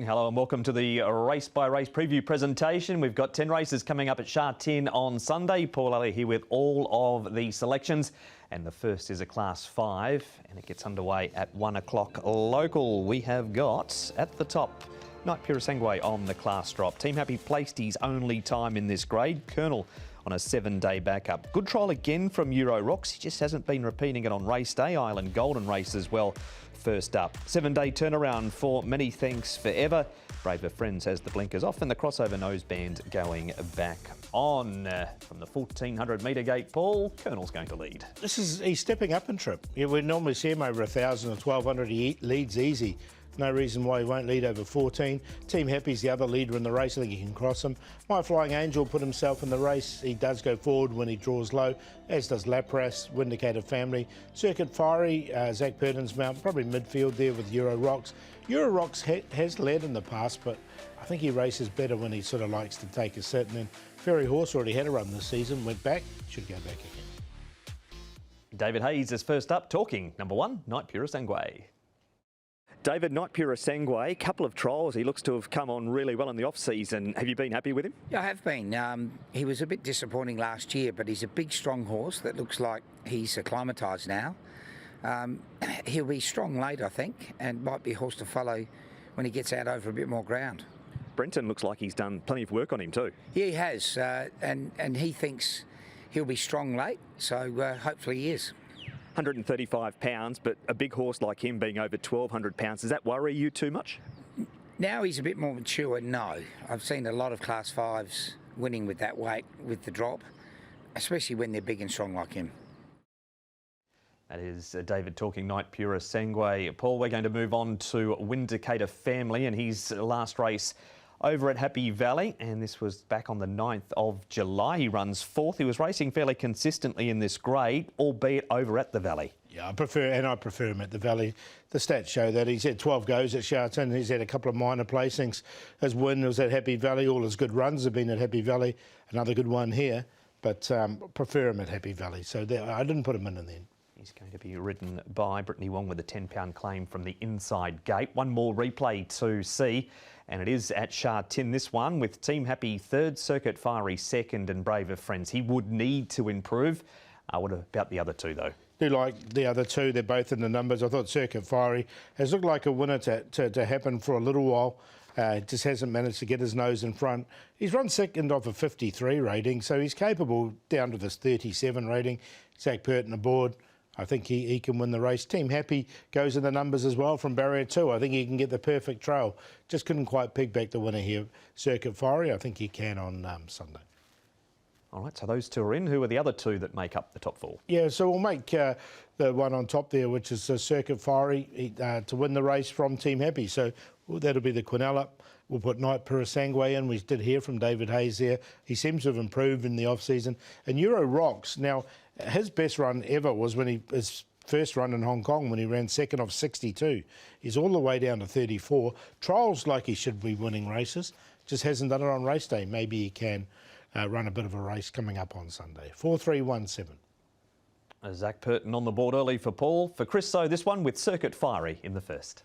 Hello and welcome to the race-by-race preview presentation. We've got 10 races coming up at Sha Tin on Sunday. Paul Lally here with all of the selections. And the first is a Class 5 and it gets underway at 1 o'clock local. We have got at the top Night Pirasangwe on the class drop. Team Happy placed his only time in this grade. Colonel on a 7-day backup. Good trial again from Euro Rocks. He just hasn't been repeating it on race day. Island Golden race as well. First up, 7-day turnaround for Many Thanks Forever. Braver Friends has the blinkers off and the crossover noseband going back on. From the 1400 metre gate, Paul, Colonel's going to lead. He's stepping up in trip. Yeah, we normally see him over 1,000 or 1,200. He leads easy. No reason why he won't lead over 14. Team Happy's the other leader in the race. I think he can cross him. My Flying Angel put himself in the race. He does go forward when he draws low, as does Lapras, Windicator Family. Circuit Fiery, Zach Purden's mount, probably midfield there with Euro Rocks. Euro Rocks has led in the past, but I think he races better when he sort of likes to take a sit. And then Fairy Horse already had a run this season, went back, should go back again. David Hayes is first up, talking number 1, Night Pirasangwe. David, Night Pirasangwe, couple of trials. He looks to have come on really well in the off-season. Have you been happy with him? Yeah, I have been. He was a bit disappointing last year, but he's a big, strong horse that looks like he's acclimatised now. He'll be strong late, I think, and might be a horse to follow when he gets out over a bit more ground. Brenton looks like he's done plenty of work on him too. Yeah, he has, and he thinks he'll be strong late, so hopefully he is. 135 pounds, but a big horse like him being over 1,200 pounds, does that worry you too much? Now he's a bit more mature, no. I've seen a lot of Class 5s winning with that weight, with the drop, especially when they're big and strong like him. That is David talking Night Pirasangwe. Paul, we're going to move on to Windicator Family and his last race over at Happy Valley, and this was back on the 9th of July. He runs 4th. He was racing fairly consistently in this grade, albeit over at the Valley. Yeah, I prefer him at the Valley. The stats show that he's had 12 goes at Sha Tin. He's had a couple of minor placings. His win was at Happy Valley. All his good runs have been at Happy Valley. Another good one here, but prefer him at Happy Valley. So I didn't put him in the end. He's going to be ridden by Brittany Wong with a £10 claim from the inside gate. One more replay to see, and it is at Sha Tin, this one, with Team Happy 3rd, Circuit Fiery 2nd, and Braver Friends. He would need to improve. What about the other two, though? Do like the other two. They're both in the numbers. I thought Circuit Fiery has looked like a winner to happen for a little while. Just hasn't managed to get his nose in front. He's run 2nd off a 53 rating, so he's capable down to this 37 rating. Zach Purden aboard. I think he can win the race. Team Happy goes in the numbers as well from barrier 2. I think he can get the perfect trail. Just couldn't quite pig back the winner here. Circuit Fiery, I think he can on Sunday. All right, so those two are in. Who are the other two that make up the top 4? Yeah, so we'll make the one on top there, which is Circuit Fiery, to win the race from Team Happy. So that'll be the Quinella. We'll put Night Pirasangwe in. We did hear from David Hayes there. He seems to have improved in the off-season. And Euro Rocks, now, his best run ever was when his first run in Hong Kong when he ran 2nd of 62. He's all the way down to 34. Trials like he should be winning races. Just hasn't done it on race day. Maybe he can run a bit of a race coming up on Sunday. 4-3-1-7. Zach Purden on the board early for Paul. For Chris, so this one with Circuit Fiery in the first.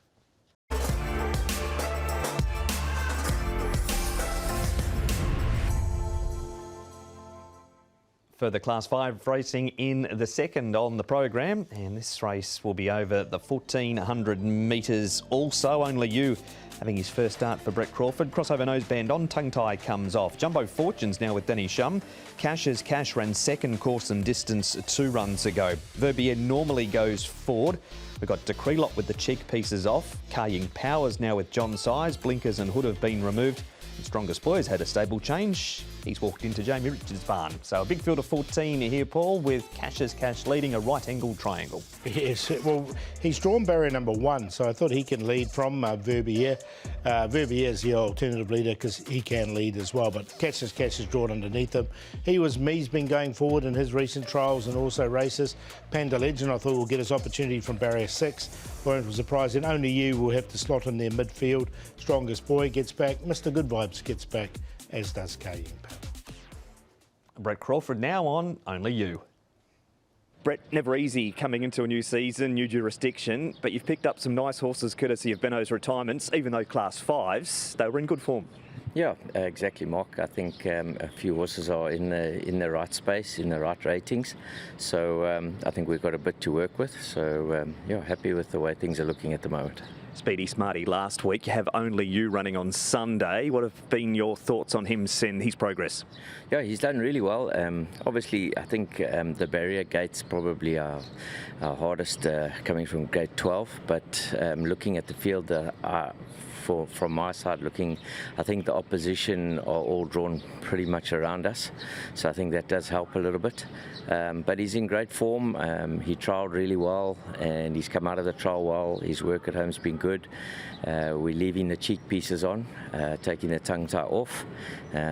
Further Class 5 racing in the second on the program, and this race will be over the 1,400 metres also. Only You having his first start for Brett Crawford. Crossover noseband on, tongue tie comes off. Jumbo Fortunes now with Danny Shum. Cash's Cash ran 2nd course and distance 2 runs ago. Verbier normally goes forward. We've got Decree Lot with the cheek pieces off. Carrying Powers now with John Size. Blinkers and hood have been removed. And Strongest Boys had a stable change. He's walked into Jamie Richards' barn. So a big field of 14 here, Paul, with Cash's Cash leading a right-angled triangle. Yes, well, he's drawn barrier number 1, so I thought he can lead from Verbier. Verbier is the alternative leader because he can lead as well, but Cash's Cash is drawn underneath him. He's been going forward in his recent trials and also races. Panda Legend, I thought, will get his opportunity from barrier 6. Won't be surprised, and Only You will have to slot in their midfield. Strongest Boy gets back. Mr. Good Vibes gets back, as does Carrying Power. Brett Crawford now on Only You. Brett, never easy coming into a new season, new jurisdiction, but you've picked up some nice horses courtesy of Benno's retirements, even though Class 5s, they were in good form. Yeah, exactly, Mark. I think a few horses are in the right space, in the right ratings. So I think we've got a bit to work with. So yeah, happy with the way things are looking at the moment. Speedy Smarty last week. You have Only You running on Sunday. What have been your thoughts on him and his progress? Yeah, he's done really well. Obviously, I think the barrier gate's probably our hardest coming from gate 12. But looking at the field, from my side looking, I think the opposition are all drawn pretty much around us, so I think that does help a little bit. But he's in great form. He trialled really well and he's come out of the trial well. His work at home's been good. We're leaving the cheek pieces on, taking the tongue tie off,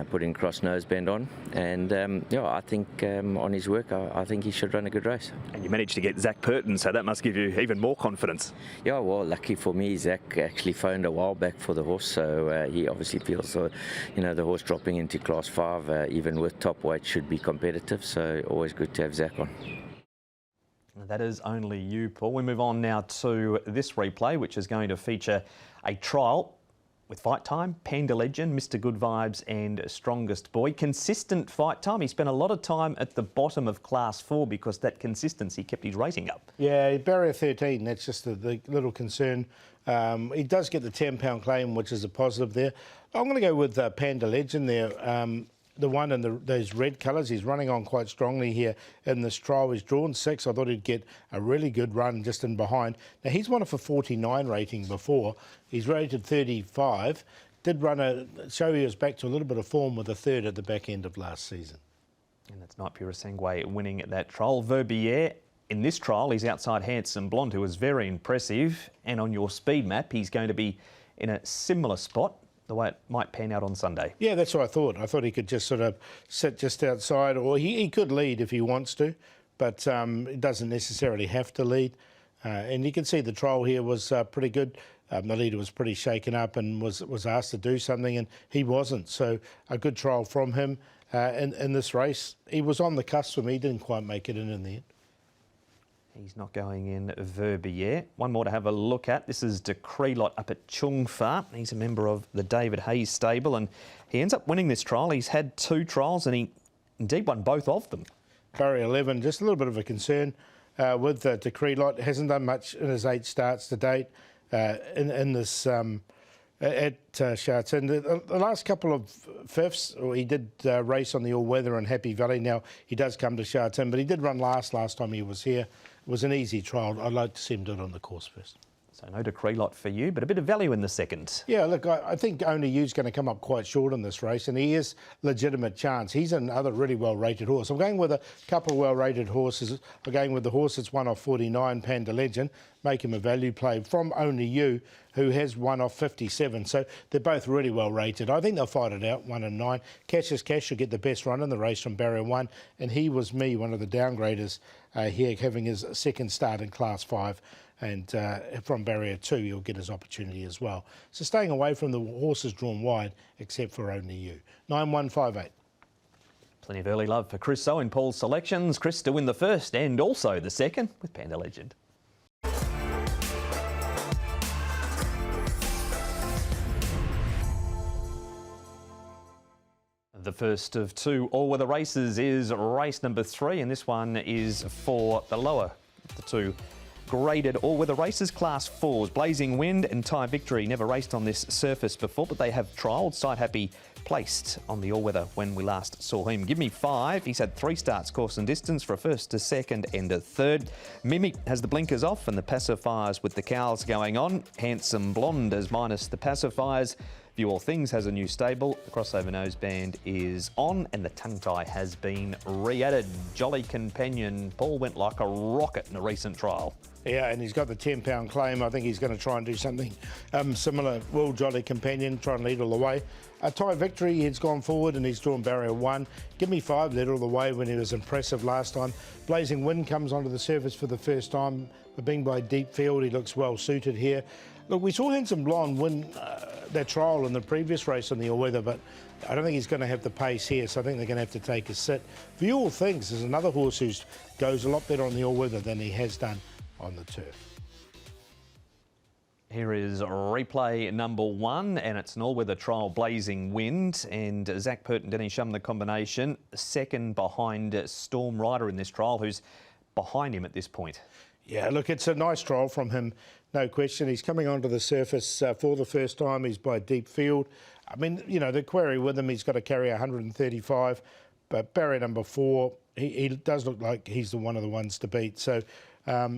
putting cross nose bend on, and yeah, I think on his work, I think he should run a good race. And you managed to get Zach Purton, so that must give you even more confidence. Yeah, well, lucky for me, Zach actually phoned a while back for the horse, so he obviously feels the horse dropping into Class 5, even with top weight, should be competitive. So always good to have Zach on. That is Only You, Paul. We move on now to this replay, which is going to feature a trial with Fight Time, Panda Legend, Mr Good Vibes and Strongest Boy. Consistent fight time. He spent a lot of time at the bottom of Class 4 because that consistency kept his rating up. Yeah, barrier 13, that's just the little concern. He does get the £10 claim, which is a positive there. I'm going to go with Panda Legend there. The one in those red colours, he's running on quite strongly here in this trial. He's drawn 6. I thought he'd get a really good run just in behind. Now, he's won it for 49 rating before. He's rated 35. Did run show he was back to a little bit of form with a third at the back end of last season. And that's Night Pura Sengway winning at that trial. Verbier, in this trial, he's outside Handsome Blonde, who was very impressive. And on your speed map, he's going to be in a similar spot, the way it might pan out on Sunday. Yeah, that's what I thought. I thought he could just sort of sit just outside, or he could lead if he wants to, but it doesn't necessarily have to lead. And you can see the trial here was pretty good. The leader was pretty shaken up and was asked to do something, and he wasn't. So a good trial from him in this race. He was on the cusp for me. He didn't quite make it in the end. He's not going in Verbier. One more to have a look at. This is Decree Lot up at Chung Fa. He's a member of the David Hayes stable and he ends up winning this trial. He's had 2 trials and he indeed won both of them. Barrier 11, just a little bit of a concern with Decree Lot. Hasn't done much in his 8 starts to date in this at Sha Tin. The last couple of fifths, he did race on the all-weather in Happy Valley. Now, he does come to Sha Tin, but he did run last time he was here. It was an easy trial. I'd like to see him do it on the course first. So no Decree Lot for you, but a bit of value in the second. Yeah, look, I think Only You's going to come up quite short in this race, and he is legitimate chance. He's another really well-rated horse. I'm going with a couple of well-rated horses. I'm going with the horse that's won off 49, Panda Legend, make him a value play from Only You, who has won off 57. So they're both really well-rated. I think they'll fight it out, 1 and 9. Cash is Cash should get the best run in the race from Barrier 1, and he was one of the downgraders here, having his second start in Class 5. And from Barrier 2, he'll get his opportunity as well. So staying away from the horses drawn wide, except for Only You. 9158. Plenty of early love for Chris So in Paul's selections. Chris to win the first and also the second with Panda Legend. The first of 2 all-weather races is race number 3, and this one is for the lower of the 2 graded all-weather races, Class 4s. Blazing Wind and Ty Victory never raced on this surface before, but they have trialled. Side Happy placed on the all-weather when we last saw him. Give Me 5. He's had 3 starts, course and distance, for a first, a second and a third. Mimi has the blinkers off and the pacifiers with the cowls going on. Handsome Blonde is minus the pacifiers. View All Things has a new stable. The crossover noseband is on and the tongue tie has been re-added. Jolly Companion, Paul went like a rocket in a recent trial. Yeah, and he's got the £10 claim. I think he's going to try and do something similar. Will Jolly Companion try and lead all the way. Ty Victory, he's gone forward and he's drawn Barrier 1. Give Me 5 led all the way when he was impressive last time. Blazing Wind comes onto the surface for the first time, but being by deep field, he looks well suited here. Look, we saw Handsome Blonde win that trial in the previous race on the all-weather, but I don't think he's going to have the pace here, so I think they're going to have to take a sit. View All Things is another horse who goes a lot better on the all-weather than he has done on the turf. Here is replay number 1, and it's an all-weather trial, Blazing Wind, and Zach Pert and Denny Shum, the combination, second behind Storm Rider in this trial, who's behind him at this point. Yeah, look, it's a nice trial from him, no question. He's coming onto the surface for the first time. He's by deep field. I mean, you know, the query with him, he's got to carry 135, but barrier number 4, he does look like he's one of the ones to beat. So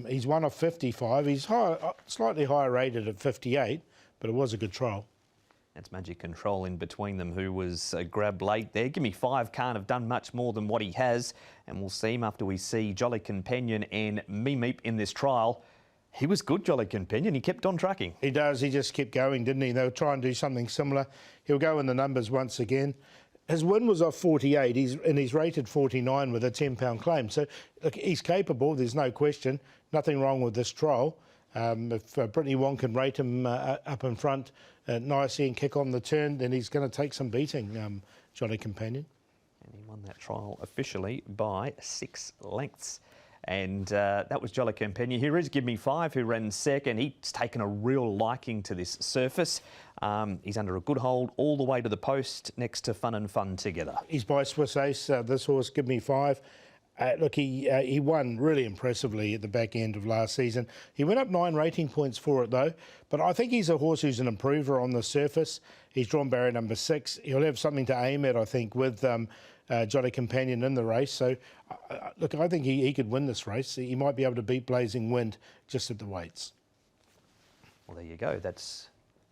he's 1 off 55. He's slightly higher rated at 58, but it was a good trial. That's Magic Control in between them, who was grabbed late there. Give Me 5 can't have done much more than what he has, and we'll see him after we see Jolly Companion and Meep in this trial. He was good, Jolly Companion. He kept on tracking. He does. He just kept going, didn't he? They'll try and do something similar. He'll go in the numbers once again. His win was off 48, and he's rated 49 with a £10 claim. So, look, he's capable, there's no question. Nothing wrong with this trial. If Brittany Wong can rate him up in front nicely and kick on the turn, then he's going to take some beating, Jolly Companion. And he won that trial officially by 6 lengths. And that was Jolly Companion. Here is Give Me 5, who ran second. He's taken a real liking to this surface. He's under a good hold all the way to the post next to Fun and Fun Together. He's by Swiss Ace, this horse, Give Me 5. Look, he won really impressively at the back end of last season. He went up 9 rating points for it, though. But I think he's a horse who's an improver on the surface. He's drawn barrier number 6. He'll have something to aim at, I think, with Jolly Companion in the race. So, look, I think he could win this race. He might be able to beat Blazing Wind just at the weights. Well, there you go. That's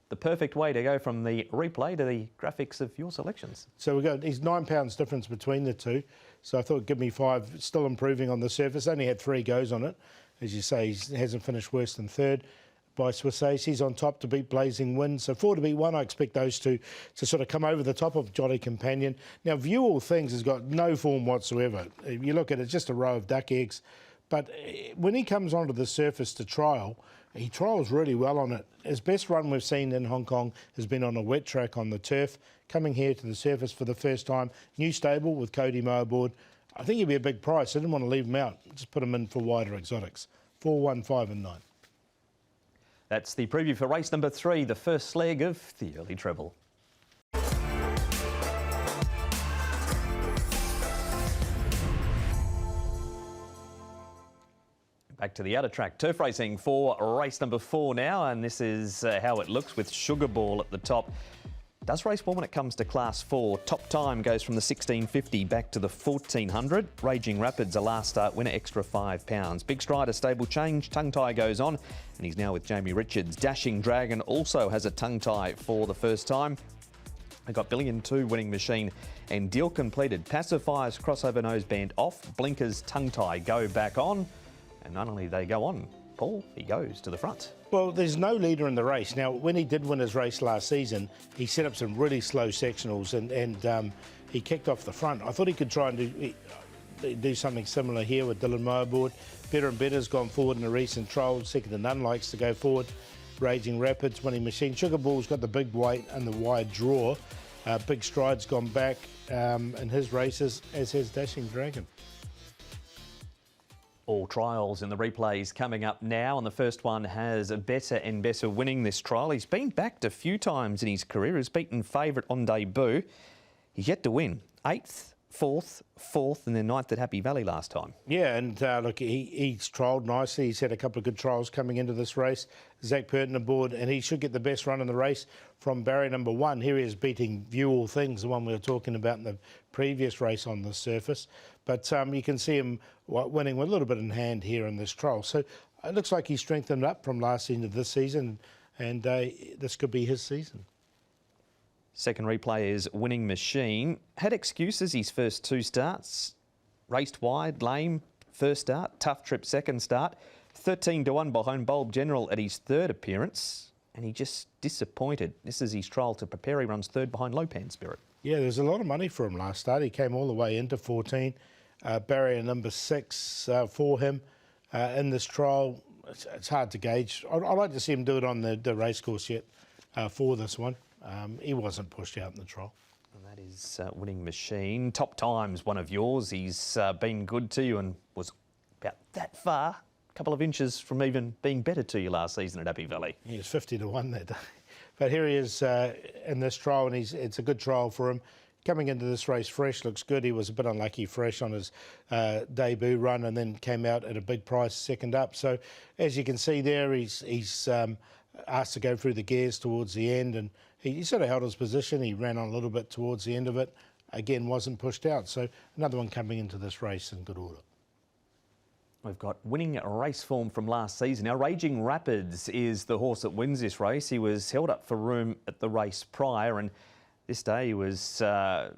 the perfect way to go from the replay to the graphics of your selections. So he's £9 difference between the two. So I thought Give Me 5 still improving on the surface. Only had 3 goes on it. As you say, he hasn't finished worse than third. By Swiss Ace, he's on top to beat Blazing Wind. So 4 to beat 1, I expect those two to sort of come over the top of Jolly Companion. Now, View All Things has got no form whatsoever. If you look at it, it's just a row of duck eggs. But when he comes onto the surface to trial, he trials really well on it. His best run we've seen in Hong Kong has been on a wet track on the turf. Coming here to the surface for the first time. New stable with Cody Moe aboard. I think he'd be a big price. I didn't want to leave him out. Just put him in for wider exotics. 4, 1, 5 and 9. That's the preview for race number 3, the first leg of the early treble. Back to the outer track, turf racing for race number 4 now, and this is how it looks with Sugar Ball at the top. Does race well when it comes to Class 4. Top time goes from the 1650 back to the 1400. Raging Rapids, a last start winner, extra £5. Big Strider stable change, tongue tie goes on, and he's now with Jamie Richards. Dashing Dragon also has a tongue tie for the first time. They've got Billion 2 Winning Machine and Deal Completed. Pacifiers crossover noseband off, blinkers tongue tie go back on, and not only they go on, Paul, he goes to the front. Well, there's no leader in the race. Now, when he did win his race last season, he set up some really slow sectionals and he kicked off the front. I thought he could try and do something similar here with Dylan Moe aboard. Better and Better's gone forward in a recent trial. Second to None likes to go forward. Raging Rapids, Winning Machine. Sugar Ball's got the big weight and the wide draw. Big Stride's gone back in his races, as has Dashing Dragon. All trials in the replays coming up now, and the first one has a Better and Better winning this trial. He's been backed a few times in his career. He's beaten favourite on debut. He's yet to win. 8th, 4th and then 9th at Happy Valley last time. Yeah, and look, he's trialled nicely. He's had a couple of good trials coming into this race. Zach Purton aboard, and he should get the best run in the race from barrier number 1. Here he is beating View All Things, the one we were talking about in the previous race on the surface. But you can see him winning with a little bit in hand here in this trial. So it looks like he's strengthened up from last season to this season, and this could be his season. Second replay is Winning Machine. Had excuses his first 2 starts. Raced wide, lame, first start. Tough trip, second start. 13 to 1 behind Bulb General at his 3rd appearance. And he just disappointed. This is his trial to prepare. He runs 3rd behind Lopan Spirit. Yeah, there's a lot of money for him last start. He came all the way into 14. Barrier number 6 for him in this trial. it's hard to gauge. I'd like to see him do it on the racecourse yet for this one. He wasn't pushed out in the trial. And that is Winning Machine. Top Time's one of yours. He's been good to you and was about that far, a couple of inches from even being better to you last season at Abbey Valley. He was 50-1 that day. But here he is in this trial, and it's a good trial for him. Coming into this race fresh, looks good. He was a bit unlucky fresh on his debut run and then came out at a big price second up. So as you can see there, he's asked to go through the gears towards the end, and he sort of held his position. He ran on a little bit towards the end of it. Again, wasn't pushed out. So another one coming into this race in good order. We've got winning race form from last season. Now, Raging Rapids is the horse that wins this race. He was held up for room at the race prior, and this day he was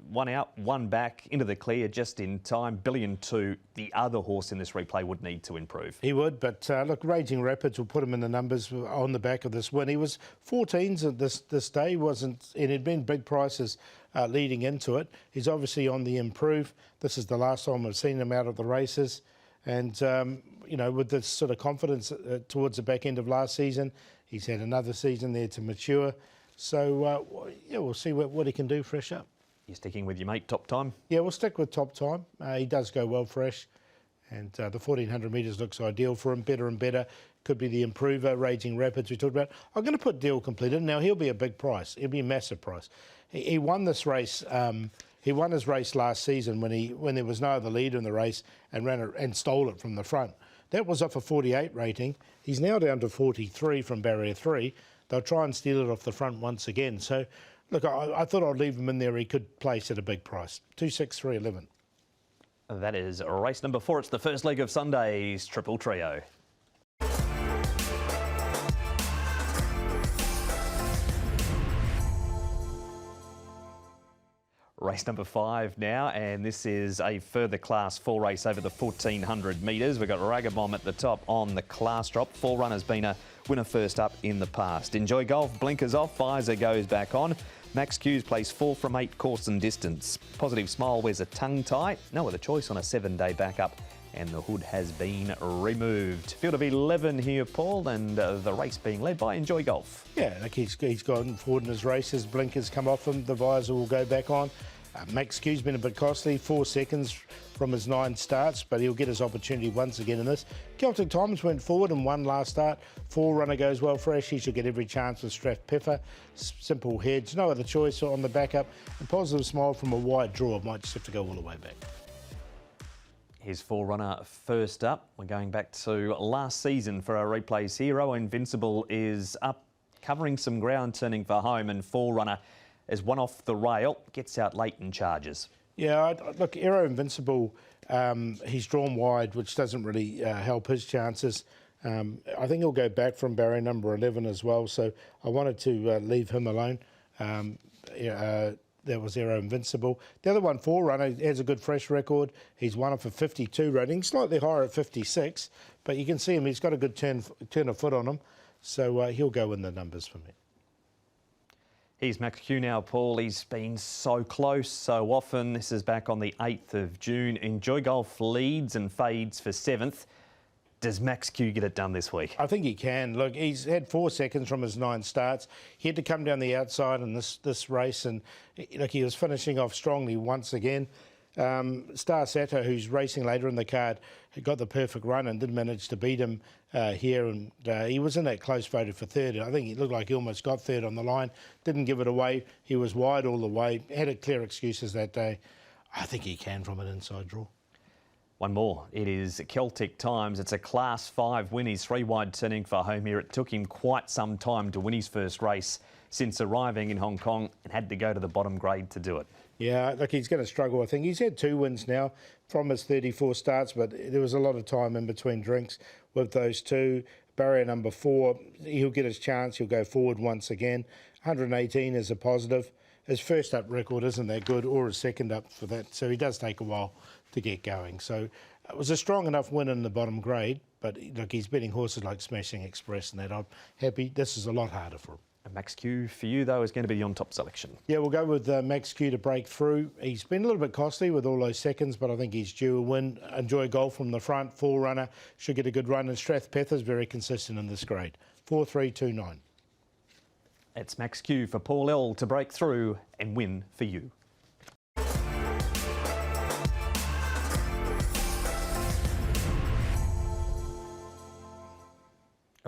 one out, one back, into the clear just in time. $1,200,000, the other horse in this replay, would need to improve. He would, but look, Raging Rapids will put him in the numbers on the back of this win. He was 14s at this day, and it had been big prices leading into it. He's obviously on the improve. This is the last time I've seen him out of the races. And, you know, with this sort of confidence towards the back end of last season, he's had another season there to mature. So, yeah, we'll see what he can do fresh up. You're sticking with your mate, Top Time? Yeah, we'll stick with Top Time. He does go well fresh. And the 1,400 metres looks ideal for him, better and better. Could be the improver, Raging Rapids we talked about. I'm going to put Deal Completed. Now, he'll be a big price. He'll be a massive price. He won this race. He won his race last season when there was no other leader in the race and stole it from the front. That was off a 48 rating. He's now down to 43 from barrier 3. They'll try and steal it off the front once again. So, look, I thought I'd leave him in there. He could place at a big price. 263.11. That is race number 4. It's the first leg of Sunday's Triple Trio. Race number 5 now, and this is a further Class 4 race over the 1,400 metres. We've got Ragabomb at the top on the class drop. Forerunner's been a winner first up in the past. Enjoy Golf, blinkers off, visor goes back on. Max Q's placed 4 from 8 course and distance. Positive Smile wears a tongue tie. No other choice on a 7-day backup, and the hood has been removed. Field of 11 here, Paul, and the race being led by Enjoy Golf. Yeah, like he's gone forward in his races. Blinkers come off him. The visor will go back on. Max Q's been a bit costly, 4 seconds from his 9 starts, but he'll get his opportunity once again in this. Celtic Times went forward and won last start. Forerunner goes well fresh. He should get every chance with Strath Pepper. Simple heads, no other choice on the backup. And Positive Smile from a wide draw. Might just have to go all the way back. Here's Forerunner first up. We're going back to last season for our replays here. Invincible is up, covering some ground, turning for home, and Forerunner is one off the rail, gets out late and charges. Yeah, look, Aero Invincible, he's drawn wide, which doesn't really help his chances. I think he'll go back from barrier number 11 as well, so I wanted to leave him alone. That was Aero Invincible. The other one, Forerunner, has a good fresh record. He's won off a 52 rating, slightly higher at 56, but you can see him, he's got a good turn of foot on him, so he'll go in the numbers for me. Here's Max Q now, Paul. He's been so close so often. This is back on the 8th of June. Enjoy Golf leads and fades for 7th. Does Max Q get it done this week? I think he can. Look, he's had 4 seconds from his 9 starts. He had to come down the outside in this race, and look, he was finishing off strongly once again. Star Sato, who's racing later in the card, got the perfect run and did manage to beat him here, and he was in that close voted for 3rd. I think he looked like he almost got 3rd on the line, didn't give it away. He was wide all the way, had a clear excuses that day. I think he can from an inside draw. One more. It is Celtic Times. It's a Class 5 win. He's 3 wide turning for home here. It took him quite some time to win his first race since arriving in Hong Kong, and had to go to the bottom grade to do it. Yeah, look, he's going to struggle, I think. He's had 2 wins now from his 34 starts, but there was a lot of time in between drinks with those 2. Barrier number 4, he'll get his chance. He'll go forward once again. 118 is a positive. His first up record isn't that good, or his second up for that, so he does take a while to get going. So it was a strong enough win in the bottom grade, but look, he's beating horses like Smashing Express and that. I'm happy. This is a lot harder for him. Max Q for you, though, is going to be the on-top selection. Yeah, we'll go with Max Q to break through. He's been a little bit costly with all those seconds, but I think he's due a win. Enjoy Golf from the front, 4-runner, should get a good run. And Strathpether's very consistent in this grade. 4-3-2-9. It's Max Q for Paul L to break through and win for you.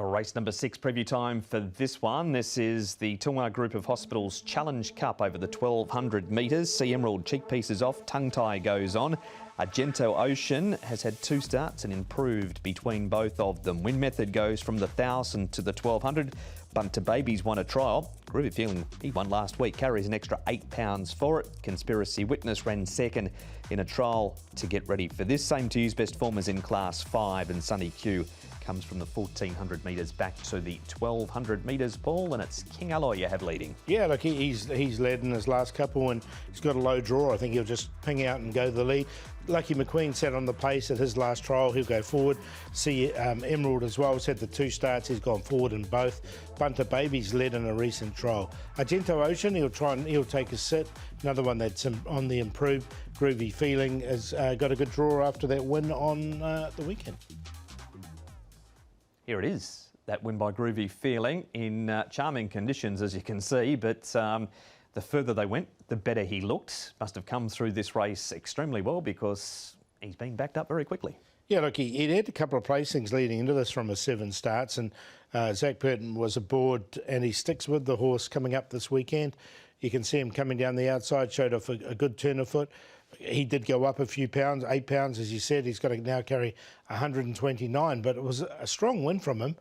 Race number 6 preview time for this one. This is the Toowoomba Group of Hospitals Challenge Cup over the 1200 metres. Sea Emerald cheek pieces off, tongue tie goes on. Argento Ocean has had 2 starts and improved between both of them. Win method goes from the 1000 to the 1200. Bunter Babies won a trial. Groovy Feeling, he won last week, carries an extra £8 for it. Conspiracy Witness ran second in a trial to get ready for this. Same to use best form as in Class 5, and Sunny Q comes from the 1400 metres back to the 1200 metres, Paul, and it's King Alloy you have leading. Yeah, look, he's led in his last couple and he's got a low draw. I think he'll just ping out and go the lead. Lucky McQueen sat on the pace at his last trial. He'll go forward. See Emerald as well. He's had the 2 starts. He's gone forward in both. Bunter Babies led in a recent trial. Argento Ocean, he'll take a sit. Another one that's on the improved. Groovy Feeling has got a good draw after that win on the weekend. Here it is, that win by Groovy Feeling in charming conditions, as you can see, but the further they went, the better he looked. Must have come through this race extremely well because he's been backed up very quickly. Yeah, look, he had a couple of placings leading into this from his 7 starts, and Zach Burton was aboard, and he sticks with the horse coming up this weekend. You can see him coming down the outside, showed off a good turn of foot. He did go up a few pounds, 8 pounds, as you said. He's got to now carry 129, but it was a strong win from him.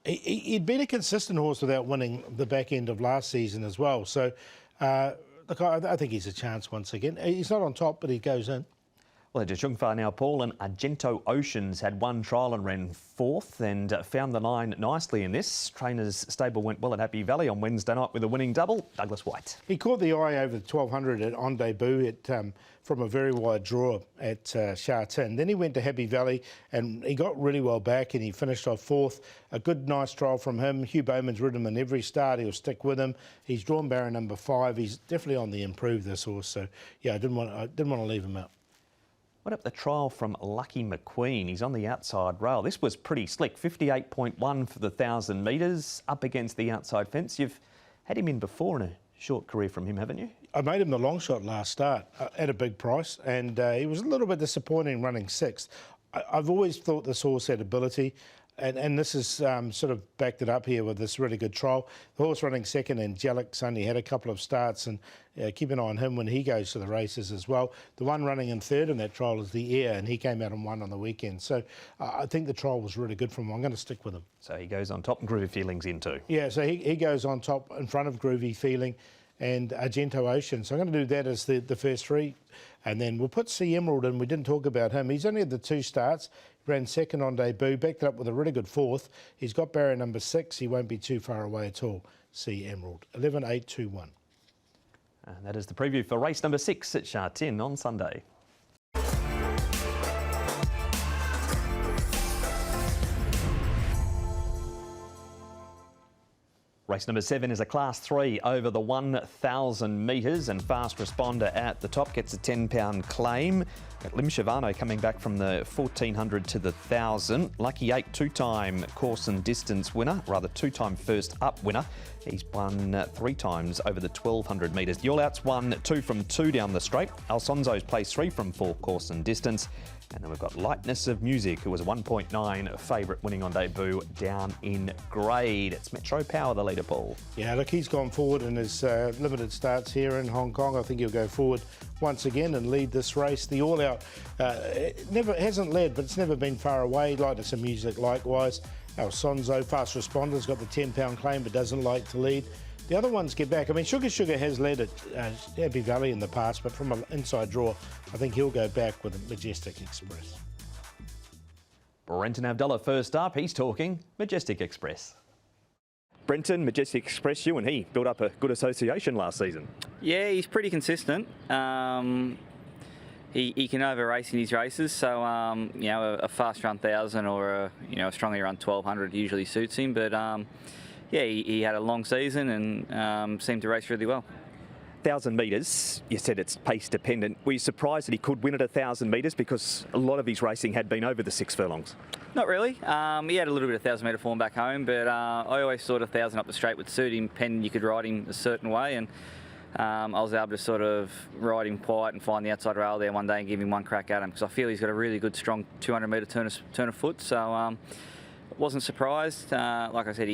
He'd been a consistent horse without winning the back end of last season as well. So, look, I think he's a chance once again. He's not on top, but he goes in. Well, to Chungfa now, Paul, and Argento Oceans had 1 trial and ran 4th and found the line nicely in this. Trainer's stable went well at Happy Valley on Wednesday night with a winning double. Douglas White. He caught the eye over the 1200 on debut from a very wide draw at Sha Tin. Then he went to Happy Valley and he got really well back and he finished off 4th. A good, nice trial from him. Hugh Bowman's ridden him in every start. He'll stick with him. He's drawn barrier number 5. He's definitely on the improve, this horse. So, yeah, I didn't want to leave him out. What up the trial from Lucky McQueen? He's on the outside rail. This was pretty slick. 58.1 for the 1,000 metres up against the outside fence. You've had him in before in a short career from him, haven't you? I made him the long shot last start at a big price, and he was a little bit disappointing running 6th. I've always thought this horse had ability. And this is sort of backed it up here with this really good trial. The horse running 2nd, Angelic's only had a couple of starts, and keep an eye on him when he goes to the races as well. The one running in 3rd in that trial is the Air, and he came out and won on the weekend. So I think the trial was really good for him. I'm going to stick with him. So he goes on top and Groovy Feeling's in too. Yeah, so he goes on top in front of Groovy Feeling and Argento Ocean. So I'm going to do that as the first 3. And then we'll put Sea Emerald in. We didn't talk about him. He's only had the 2 starts. Ran 2nd on debut, backed it up with a really good 4th. He's got barrier number 6. He won't be too far away at all. Sea Emerald. 11-8-2-1. And that is the preview for race number 6 at Sha Tin on Sunday. Race number 7 is a Class 3 over the 1,000 metres, and Fast Responder at the top gets a £10 claim. Got Lim Shivano coming back from the 1,400 to the 1,000. Lucky 8, 2-time course and distance winner, rather 2-time first up winner. He's won 3 times over the 1,200 metres. The All-Outs won 2 from 2 down the straight. Alfonso's placed 3 from 4 course and distance. And then we've got Lightness of Music, who was a 1.9 favourite, winning on debut down in grade. It's Metro Power, the leader, Paul. Yeah, look, he's gone forward in his limited starts here in Hong Kong. I think he'll go forward once again and lead this race. The All-Out hasn't led, but it's never been far away. Lightness of Music likewise. Alfonso, Fast Responder's got the £10 claim, but doesn't like to lead. The other ones get back. I mean, Sugar has led at Happy Valley in the past, but from an inside draw, I think he'll go back with Majestic Express. Brenton Abdullah first up. He's talking Majestic Express. Brenton, Majestic Express, you and he built up a good association last season. Yeah, he's pretty consistent. He can over-race in his races, so a fast run 1,000 or a strongly run 1,200 usually suits him. But yeah, he had a long season and seemed to race really well. 1,000 metres, you said it's pace dependent. Were you surprised that he could win at 1,000 metres, because a lot of his racing had been over the 6 furlongs? Not really. He had a little bit of 1,000-metre form back home, but I always thought 1,000 up the straight would suit him, pending you could ride him a certain way, and I was able to sort of ride him quiet and find the outside rail there one day and give him one crack at him, because I feel he's got a really good, strong 200-metre turn of foot. So wasn't surprised. Like I said,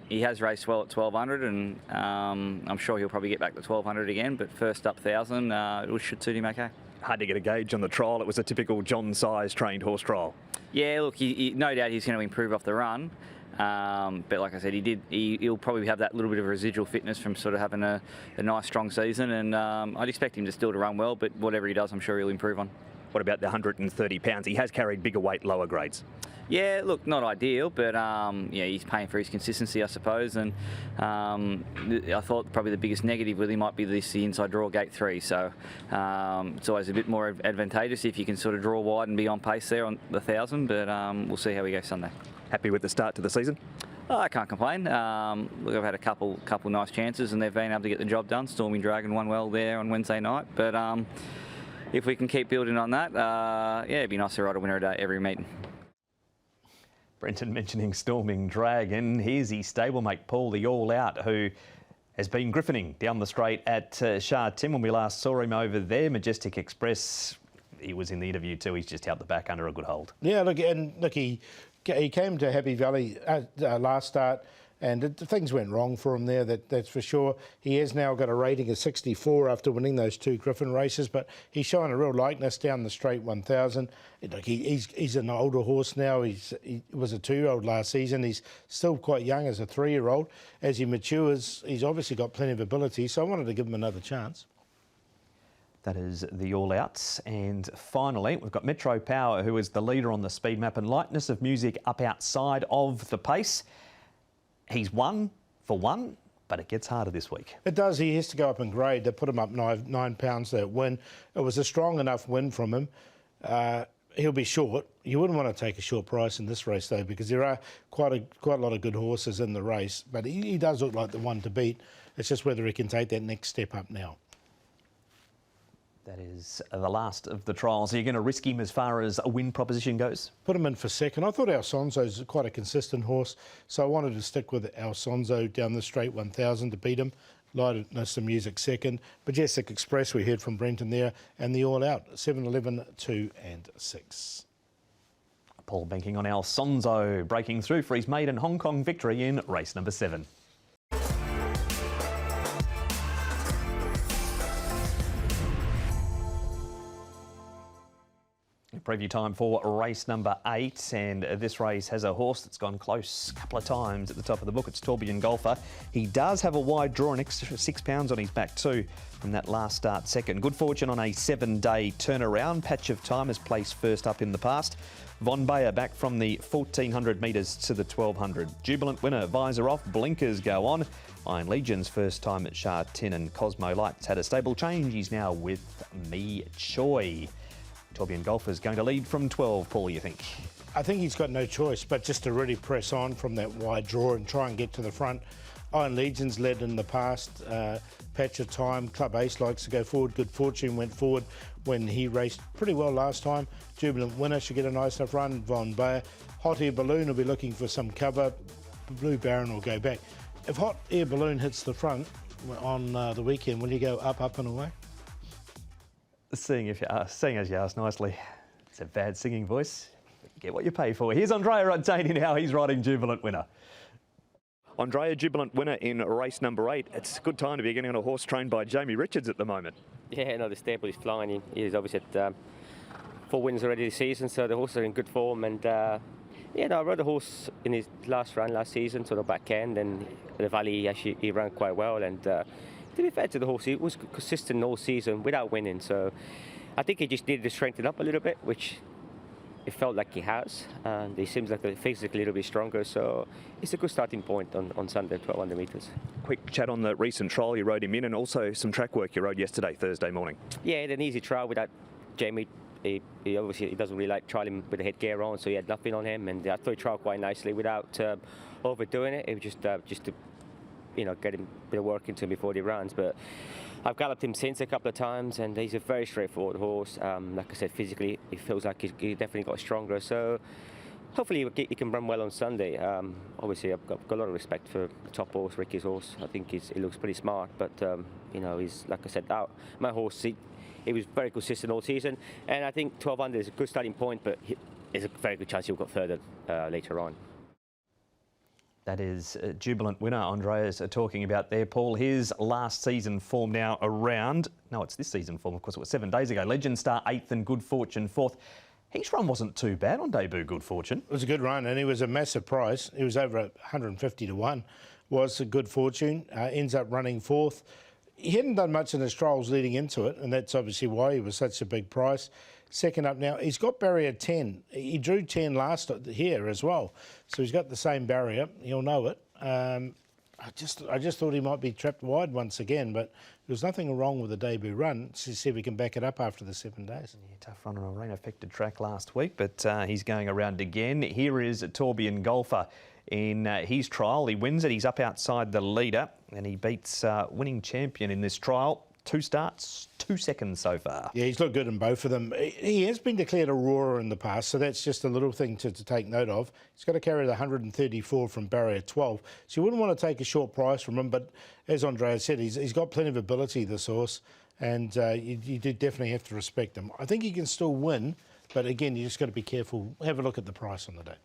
he has raced well at 1,200, and I'm sure he'll probably get back to 1,200 again, but first up 1,000, it should suit him okay. Hard to get a gauge on the trial. It was a typical John Size trained horse trial. Yeah, look, no doubt he's going to improve off the run. But like I said, he'll probably have that little bit of residual fitness from sort of having a nice, strong season, and I'd expect him to still to run well, but whatever he does, I'm sure he'll improve on. What about the 130 pounds? He has carried bigger weight, lower grades. Yeah, look, not ideal, but yeah, he's paying for his consistency, I suppose. And I thought probably the biggest negative with him might be the inside draw gate 3. So it's always a bit more advantageous if you can sort of draw wide and be on pace there on the 1,000. But we'll see how we go Sunday. Happy with the start to the season? Oh, I can't complain. Look, I've had a couple nice chances, and they've been able to get the job done. Storming Dragon won well there on Wednesday night, but if we can keep building on that, yeah, it'd be nice to ride a winner every meeting. Brenton mentioning Storming Dragon. Here's his stablemate Paul, the all-out, who has been griffining down the straight at Sha Tin. When we last saw him over there, Majestic Express, he was in the interview too. He's just out the back under a good hold. Yeah, look, he came to Happy Valley last start, and things went wrong for him there, that's for sure. He has now got a rating of 64 after winning those 2 Griffin races, but he's showing a real likeness down the straight 1,000. Look, he's an older horse now. He was a 2-year-old last season. He's still quite young as a 3-year-old. As he matures, he's obviously got plenty of ability, so I wanted to give him another chance. That is the all-outs. And finally, we've got Metro Power, who is the leader on the speed map, and lightness of music up outside of the pace. He's 1 for 1, but it gets harder this week. It does. He has to go up in grade. They put him up 9 pounds that win. It was a strong enough win from him. He'll be short. You wouldn't want to take a short price in this race, though, because there are quite a lot of good horses in the race. But he does look like the one to beat. It's just whether he can take that next step up now. That is the last of the trials. Are you going to risk him as far as a win proposition goes? Put him in for second. I thought Alfonso's quite a consistent horse, so I wanted to stick with Alfonso down the straight 1,000 to beat him. Lightness of music second. Majestic Express, we heard from Brenton there, and the all-out 7, 11, 2 and 6. Paul banking on Alfonso, breaking through for his maiden Hong Kong victory in race number 7. Preview time for race number 8, and this race has a horse that's gone close a couple of times at the top of the book. It's Tourbillon Golfer. He does have a wide draw, an extra 6 pounds on his back too from that last start second. Good fortune on a 7-day turnaround. Patch of Time has placed first up in the past. Von Bayer back from the 1,400 metres to the 1,200. Jubilant Winner, visor off, blinkers go on. Iron Legion's first time at Sha Tin, and Cosmo Light's had a stable change. He's now with Me Choi. Tourbillon Golfer's going to lead from 12, Paul, you think? I think he's got no choice but just to really press on from that wide draw and try and get to the front. Iron Legion's led in the past. Patch of Time, Club Ace likes to go forward. Good Fortune went forward when he raced pretty well last time. Jubilant Winner should get a nice enough run. Von Bayer. Hot Air Balloon will be looking for some cover. Blue Baron will go back. If Hot Air Balloon hits the front on the weekend, will you go up and away? Seeing as you asked nicely, it's a bad singing voice. You get what you pay for. Here's Andrea Rontani now. He's riding Jubilant Winner. Andrea, Jubilant Winner in race number 8. It's a good time to be getting on a horse trained by Jamie Richards at the moment. Yeah, no, the stable is flying. He's obviously at 4 wins already this season, so the horses are in good form. And yeah, no, I rode the horse in his last run last season, to the back end, and the Valley he ran quite well. And to be fair to the horse, he was consistent all season without winning. So I think he just needed to strengthen up a little bit, which it felt like he has. And he seems like physically a little bit stronger. So it's a good starting point on Sunday, 1,200 metres. Quick chat on the recent trial you rode him in, and also some track work you rode yesterday, Thursday morning. Yeah, an easy trial without Jamie he obviously doesn't really like trialing with the headgear on, so he had nothing on him, and I thought he trialled quite nicely without overdoing it. It was just to get him a bit of work into him before he runs. But I've galloped him since a couple of times, and he's a very straightforward horse. Like I said, physically, he feels like he definitely got stronger. So hopefully he can run well on Sunday. Obviously, I've got a lot of respect for the top horse, Ricky's horse. I think he looks pretty smart, but he's, like I said, my horse, he was very consistent all season, and I think 12 under is a good starting point, but there's a very good chance he'll go further later on. That is jubilant winner Andreas talking about there, Paul. His last season form now around, no, it's this season form, of course, it was 7 days ago. Legend Star 8th and Good Fortune 4th. His run wasn't too bad on debut, Good Fortune. It was a good run, and he was a massive price. He was over 150 to 1. Was a Good Fortune, ends up running 4th. He hadn't done much in his trials leading into it, and that's obviously why he was such a big price. Second up now, he's got barrier 10. He drew 10 last here as well, so he's got the same barrier. He'll know it. I just thought he might be trapped wide once again, but there was nothing wrong with the debut run. Let's see if we can back it up after the 7 days. Yeah, tough run on a rain-affected track last week, but he's going around again. Here is Torbjorn Golfer. In his trial, he wins it. He's up outside the leader, and he beats winning champion in this trial. 2 starts, 2 seconds so far. Yeah, he's looked good in both of them. He has been declared a roarer in the past, so that's just a little thing to take note of. He's got to carry the 134 from barrier 12, so you wouldn't want to take a short price from him, but as Andrea said, he's got plenty of ability, this horse, and you do definitely have to respect him. I think he can still win, but again, you just got to be careful. Have a look at the price on the day.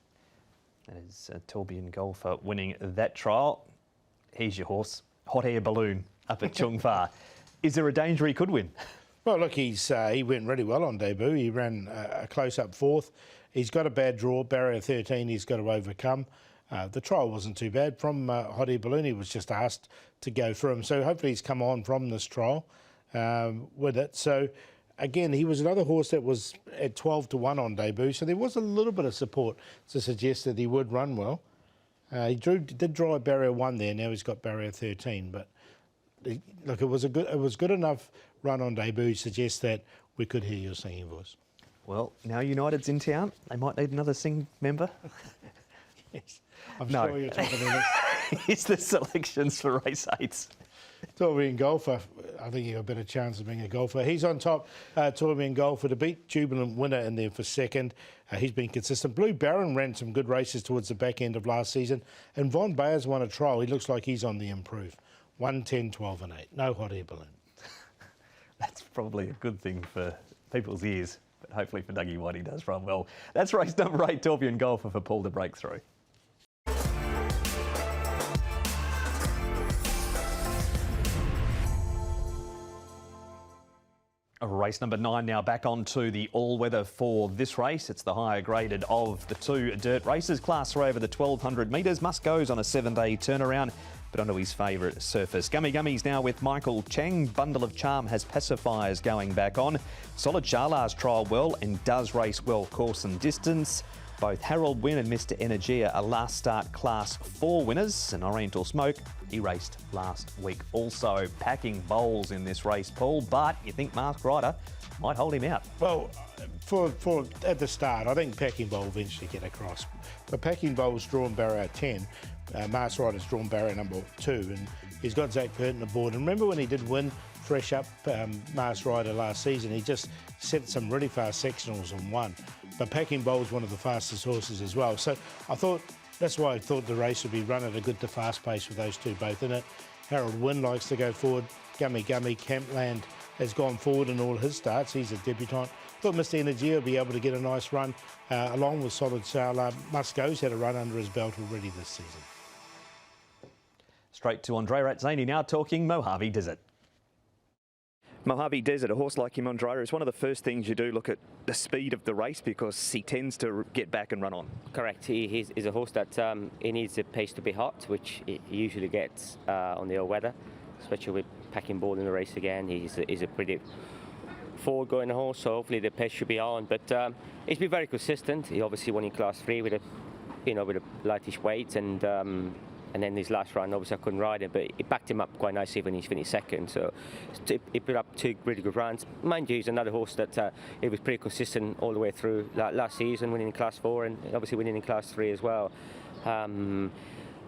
That is Torbjorn Golfer winning that trial. Here's your horse, Hot Air Balloon up at Chung Fa. Is there a danger he could win? Well, look, he went really well on debut. He ran a close-up 4th. He's got a bad draw, barrier 13 he's got to overcome. The trial wasn't too bad. From Hot Air Balloon, he was just asked to go through him. So hopefully he's come on from this trial with it. So, again, he was another horse that was at 12 to 1 on debut. So there was a little bit of support to suggest that he would run well. He did draw a barrier 1 there. Now he's got barrier 13, but... Look, it was good enough run on debut to suggest that we could hear your singing voice. Well, now United's in town, they might need another sing member. Yes, I'm sure you're talking to this. It's the selections for race 8s. Torbjorn Golfer, I think you have a better chance of being a golfer. He's on top, Torbjorn Golfer, to beat jubilant winner in there for second. He's been consistent. Blue Baron ran some good races towards the back end of last season, and Von Bayer's won a trial. He looks like he's on the improve. 1, 10, 12 and 8. No Hot Air Balloon. That's probably a good thing for people's ears, but hopefully for Dougie White he does run well. That's race number 8, Torbjorn Golfer for Paul to break through. Race number 9 now back onto the all-weather for this race. It's the higher graded of the 2 dirt races. Class 3 over the 1,200 metres. Musk goes on a 7-day turnaround, but onto his favourite surface. Gummy Gummies now with Michael Cheng. Bundle of Charm has pacifiers going back on. Solid Charlars trial well and does race well course and distance. Both Harold Wynn and Mr Energia are last start Class 4 winners, and Oriental Smoke, he raced last week also. Packing bowls in this race, Paul, but you think Masked Rider might hold him out? Well, for at the start, I think Packing Bowl eventually get across. But Packing Bowl's drawn barrier 10, Masked Rider's drawn barrier number 2, and he's got Zach Burton aboard. And remember when he did win fresh up Masked Rider last season, he just set some really fast sectionals and won. But Packing Bowl's one of the fastest horses as well. So that's why I thought the race would be run at a good to fast pace with those two both in it. Harold Wynn likes to go forward. Gummy Campland has gone forward in all his starts. He's a debutant. Thought Mr Energy will be able to get a nice run along with Solid Sailor. Musco's had a run under his belt already this season. Straight to Andre Ratzani now talking Mojave Desert. Mojave Desert, a horse like him, Andrea, is one of the first things you do look at the speed of the race because he tends to get back and run on. Correct. He's a horse that he needs the pace to be hot, which he usually gets on the all-weather, especially with Packing Ball in the race again. He's a pretty forward-going horse, so hopefully the pace should be on. But he's been very consistent. He obviously won in Class 3 with a lightish weight, and And then his last run, obviously I couldn't ride it, but it backed him up quite nicely when he finished second. So he put up 2 really good runs. Mind you, he's another horse that he was pretty consistent all the way through last season, winning in Class 4 and obviously winning in Class 3 as well.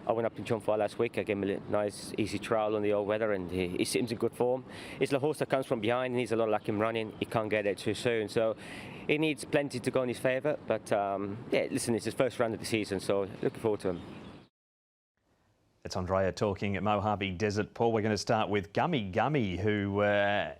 I went up in Chumphire last week. I gave him a nice, easy trial on the all weather, and he seems in good form. It's a horse that comes from behind. He needs a lot of luck in running. He can't get it too soon, so he needs plenty to go in his favour. But yeah, listen, it's his first run of the season, so looking forward to him. It's Andrea talking at Mojave Desert. Paul, we're going to start with Gummy Gummy, who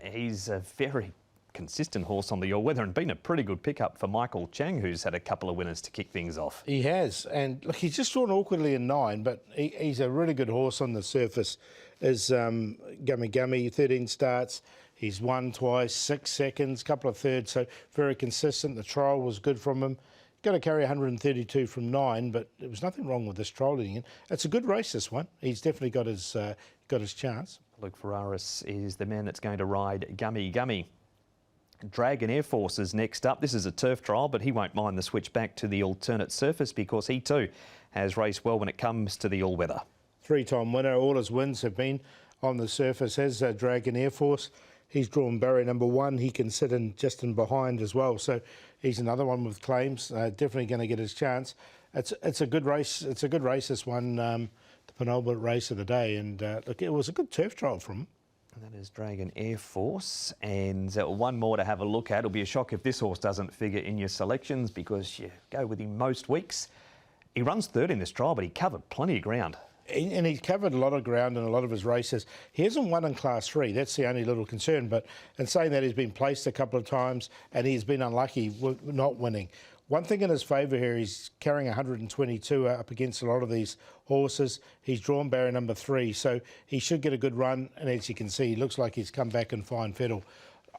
he's a very consistent horse on the all-weather and been a pretty good pickup for Michael Chang, who's had a couple of winners to kick things off. He has, and look, he's just drawn awkwardly in 9, but he's a really good horse on the surface. Is Gummy Gummy, 13 starts. He's won twice, 6 seconds, couple of thirds, so very consistent. The trial was good from him. Going to carry 132 from 9, but there was nothing wrong with this trial leading in. It's a good race, this one. He's definitely got his chance. Luke Ferraris is the man that's going to ride Gummy Gummy. Dragon Air Force is next up. This is a turf trial, but he won't mind the switch back to the alternate surface because he too has raced well when it comes to the all-weather. 3-time winner. All his wins have been on the surface as Dragon Air Force. He's drawn barrier number 1. He can sit in just in behind as well. So he's another one with claims. Definitely going to get his chance. It's a good race. It's a good race, this one, the penultimate race of the day. And look, it was a good turf trial from him. And that is Dragon Air Force. And one more to have a look at. It'll be a shock if this horse doesn't figure in your selections because you go with him most weeks. He runs third in this trial, but he covered plenty of ground. And he's covered a lot of ground in a lot of his races. He hasn't won in Class 3. That's the only little concern. But in saying that, he's been placed a couple of times and he's been unlucky not winning. One thing in his favour here, he's carrying 122 up against a lot of these horses. He's drawn barrier number 3, so he should get a good run. And as you can see, he looks like he's come back in fine fettle.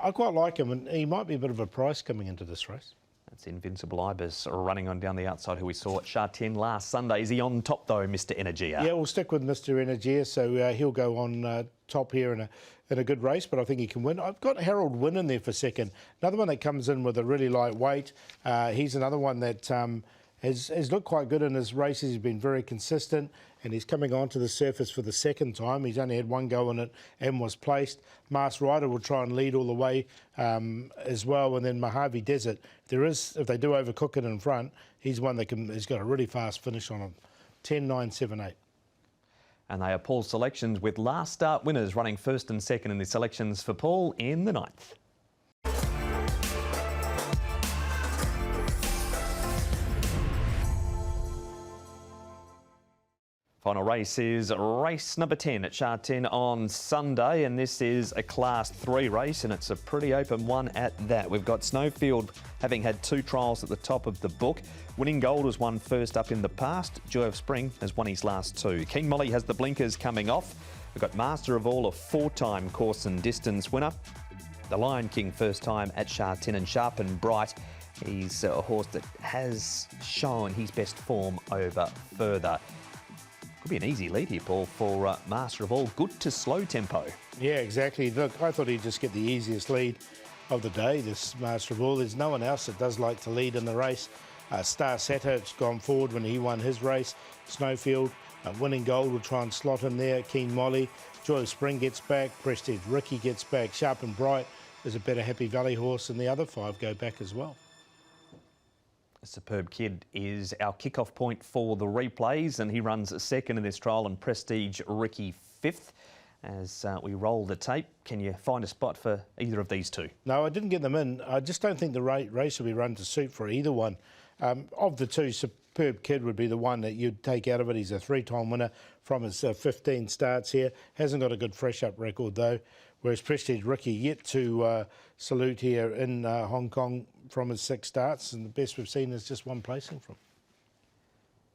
I quite like him, and he might be a bit of a price coming into this race. That's Invincible Ibis running on down the outside, who we saw at Sha Tin last Sunday. Is he on top, though, Mr. Energia? Yeah, we'll stick with Mr. Energia, so he'll go on top here in a good race, but I think he can win. I've got Harold Wynn in there for second. Another one that comes in with a really light weight. He's another one that has looked quite good in his races. He's been very consistent, and he's coming onto the surface for the second time. He's only had one go in it and was placed. Mars Rider will try and lead all the way as well, and then Mojave Desert. If they do overcook it in front, he's one that has got a really fast finish on him. 10, 9, 7, 8. And they are Paul's selections, with last start winners running first and second in the selections for Paul in the 9th. Final race is race number 10 at Sha Tin on Sunday, and this is a Class 3 race, and it's a pretty open one at that. We've got Snowfield having had 2 trials at the top of the book. Winning Gold was won first up in the past. Joy of Spring has won his last 2. King Molly has the blinkers coming off. We've got Master of All, a 4-time course and distance winner. The Lion King first time at Sha Tin, and Sharp and Bright. He's a horse that has shown his best form over further. Could be an easy lead here, Paul, for Master of All. Good to slow tempo. Yeah, exactly. Look, I thought he'd just get the easiest lead of the day, this Master of All. There's no one else that does like to lead in the race. Star Saturd's gone forward when he won his race. Snowfield, Winning Gold will try and slot in there. Keen Molly, Joy of Spring gets back. Prestige Ricky gets back. Sharp and Bright is a better Happy Valley horse, and the other 5 go back as well. Superb Kid is our kickoff point for the replays, and he runs second in this trial, and Prestige Ricky 5th. As we roll the tape, can you find a spot for either of these 2? No, I didn't get them in. I just don't think the race will be run to suit for either one. Of the 2, Superb Kid would be the one that you'd take out of it. He's a 3-time winner from his 15 starts here. Hasn't got a good fresh-up record, though. Whereas Prestige Ricky yet to salute here in Hong Kong from his 6 starts, and the best we've seen is just 1 placing from.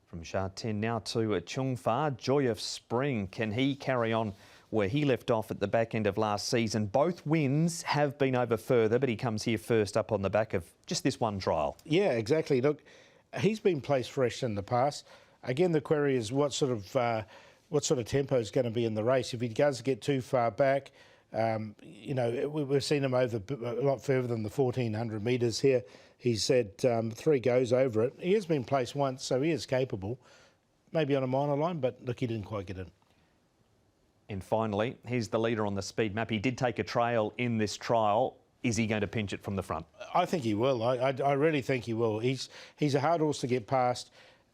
From Sha Tin now to Chung Fa, Joy of Spring. Can he carry on where he left off at the back end of last season? Both wins have been over further, but he comes here first up on the back of just this 1 trial. Yeah, exactly. Look, he's been placed fresh in the past. Again, the query is what sort of tempo is going to be in the race. If he does get too far back, you know, we've seen him over a lot further than the 1,400 metres here. He's had 3 goes over it. He has been placed once, so he is capable. maybe on a minor line, but look, he didn't quite get in. And finally, here's the leader on the speed map. He did take a trail in this trial. Is he going to pinch it from the front? I think he will. I really think he will. He's a hard horse to get past.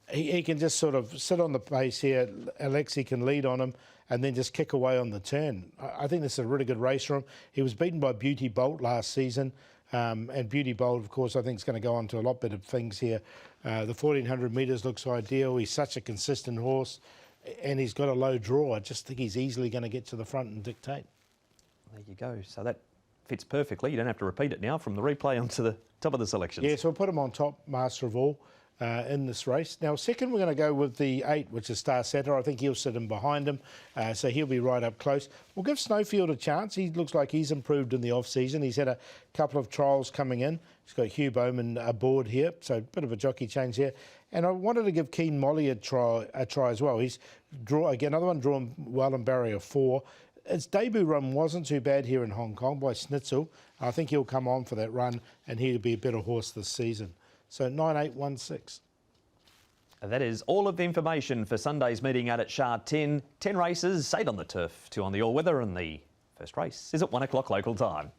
He can just sort of sit on the pace here. Alexi can lead on him and then just kick away on the turn. I think this is a really good race for him. He was beaten by Beauty Bolt last season. And Beauty Bolt, of course, I think is going to go on to a lot better things here. The 1400 metres looks ideal. He's such a consistent horse and he's got a low draw. I just think he's easily going to get to the front and dictate. There you go. So that fits perfectly. You don't have to repeat it now from the replay onto the top of the selections. Yeah, so we'll put him on top, Master of All, in this race. Now, second, we're going to go with the 8, which is Star Setter. I think he'll sit in behind him, so he'll be right up close. We'll give Snowfield a chance. He looks like he's improved in the off-season. He's had a couple of trials coming in. He's got Hugh Bowman aboard here, so a bit of a jockey change here. And I wanted to give Keen Molly a try as well. He's another one drawn well in barrier 4. His debut run wasn't too bad here in Hong Kong by Schnitzel. I think he'll come on for that run and he'll be a better horse this season. So 9-8-1-6. That is all of the information for Sunday's meeting out at Sha Tin. 10 races, 8 on the turf, 2 on the all-weather, and the first race is at 1 o'clock local time.